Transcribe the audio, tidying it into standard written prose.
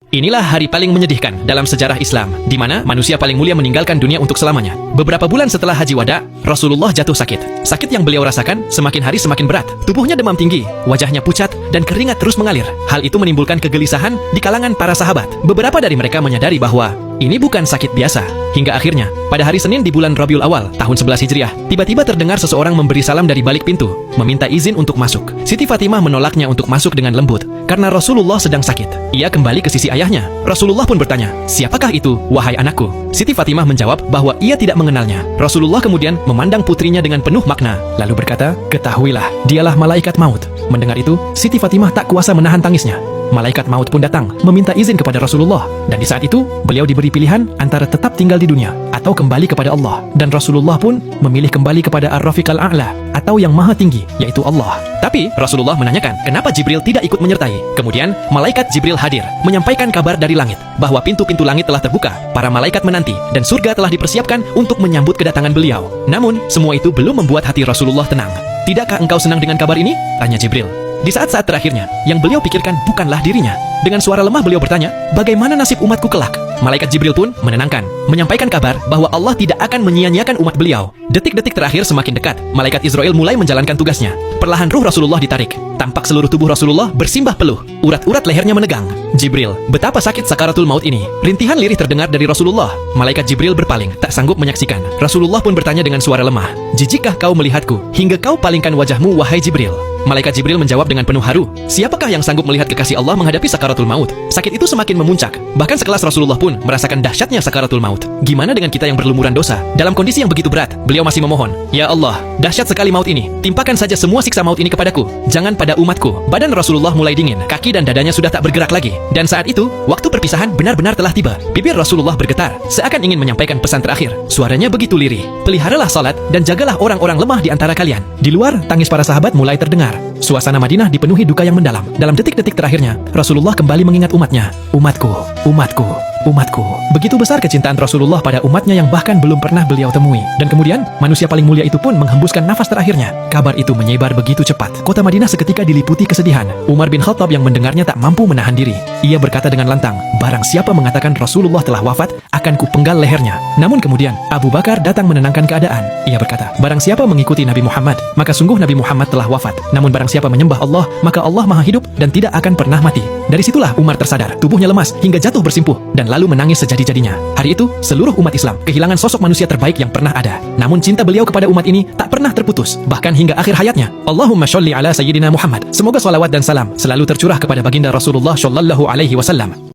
Inilah hari paling menyedihkan dalam sejarah Islam, di mana manusia paling mulia meninggalkan dunia untuk selamanya. Beberapa bulan setelah Haji Wada, Rasulullah jatuh sakit. Sakit yang beliau rasakan semakin hari semakin berat. Tubuhnya demam tinggi, wajahnya pucat, dan keringat terus mengalir. Hal itu menimbulkan kegelisahan di kalangan para sahabat. Beberapa dari mereka menyadari bahwa ini bukan sakit biasa. Hingga akhirnya, pada hari Senin di bulan Rabiul Awal, tahun 11 Hijriah, tiba-tiba terdengar seseorang memberi salam dari balik pintu, meminta izin untuk masuk. Siti Fatimah menolaknya untuk masuk dengan lembut, karena Rasulullah sedang sakit. Ia kembali ke sisi ayahnya. Rasulullah pun bertanya, "Siapakah itu, wahai anakku?" Siti Fatimah menjawab bahwa ia tidak mengenalnya. Rasulullah kemudian memandang putrinya dengan penuh makna, lalu berkata, "Ketahuilah, dialah malaikat maut." Mendengar itu, Siti Fatimah tak kuasa menahan tangisnya. Malaikat maut pun datang, meminta izin kepada Rasulullah. Dan di saat itu, beliau diberi pilihan antara tetap tinggal di dunia atau kembali kepada Allah. Dan Rasulullah pun memilih kembali kepada Ar-Rafiqal A'la, atau yang maha tinggi, yaitu Allah. Tapi Rasulullah menanyakan, kenapa Jibril tidak ikut menyertai? Kemudian, malaikat Jibril hadir, menyampaikan kabar dari langit, bahwa pintu-pintu langit telah terbuka, para malaikat menanti, dan surga telah dipersiapkan untuk menyambut kedatangan beliau. Namun, semua itu belum membuat hati Rasulullah tenang. "Tidakkah engkau senang dengan kabar ini?" tanya Jibril. Di saat-saat terakhirnya, yang beliau pikirkan bukanlah dirinya. Dengan suara lemah beliau bertanya, "Bagaimana nasib umatku kelak?" Malaikat Jibril pun menenangkan, menyampaikan kabar bahwa Allah tidak akan menyia-nyiakan umat beliau. Detik-detik terakhir semakin dekat, malaikat Israel mulai menjalankan tugasnya. Perlahan ruh Rasulullah ditarik. Tampak seluruh tubuh Rasulullah bersimbah peluh. Urat-urat lehernya menegang. "Jibril, betapa sakit sakaratul maut ini." Rintihan lirih terdengar dari Rasulullah. Malaikat Jibril berpaling, tak sanggup menyaksikan. Rasulullah pun bertanya dengan suara lemah, "Jijikkah kau melihatku, hingga kau palingkan wajahmu, wahai Jibril?" Malaikat Jibril menjawab dengan penuh haru, "Siapakah yang sanggup melihat kekasih Allah menghadapi sakaratul maut?" Sakit itu semakin memuncak. Bahkan sekelas Rasulullah pun merasakan dahsyatnya sakaratul maut. Gimana dengan kita yang berlumuran dosa? Dalam kondisi yang begitu berat, beliau masih memohon, "Ya Allah, dahsyat sekali maut ini. Timpakan saja semua siksa maut ini kepadaku. Jangan pada umatku." Badan Rasulullah mulai dingin, kaki dan dadanya sudah tak bergerak lagi. Dan saat itu, waktu perpisahan benar-benar telah tiba. Bibir Rasulullah bergetar, seakan ingin menyampaikan pesan terakhir. Suaranya begitu lirih, "Peliharalah salat dan jagalah orang-orang lemah di antara kalian." Di luar, tangis para sahabat mulai terdengar. Suasana Madinah dipenuhi duka yang mendalam. Dalam detik-detik terakhirnya, Rasulullah kembali mengingat umatnya. "Umatku, umatku, umatku." Begitu besar kecintaan Rasulullah pada umatnya yang bahkan belum pernah beliau temui. Dan kemudian, manusia paling mulia itu pun menghembuskan nafas terakhirnya. Kabar itu menyebar begitu cepat. Kota Madinah seketika diliputi kesedihan. Umar bin Khattab yang mendengarnya tak mampu menahan diri. Ia berkata dengan lantang, "Barang siapa mengatakan Rasulullah telah wafat, akan kupenggal lehernya." Namun kemudian, Abu Bakar datang menenangkan keadaan. Ia berkata, "Barang siapa mengikuti Nabi Muhammad, maka sungguh Nabi Muhammad telah wafat. Namun barang siapa menyembah Allah, maka Allah maha hidup dan tidak akan pernah mati." Dari situlah Umar tersadar, tubuhnya lemas hingga jatuh bersimpuh, dan lalu menangis sejadi-jadinya. Hari itu, seluruh umat Islam kehilangan sosok manusia terbaik yang pernah ada. Namun cinta beliau kepada umat ini tak pernah terputus, bahkan hingga akhir hayatnya. Allahumma sholli ala Sayyidina Muhammad. Semoga salawat dan salam selalu tercurah kepada baginda Rasulullah Shallallahu Alaihi Wasallam.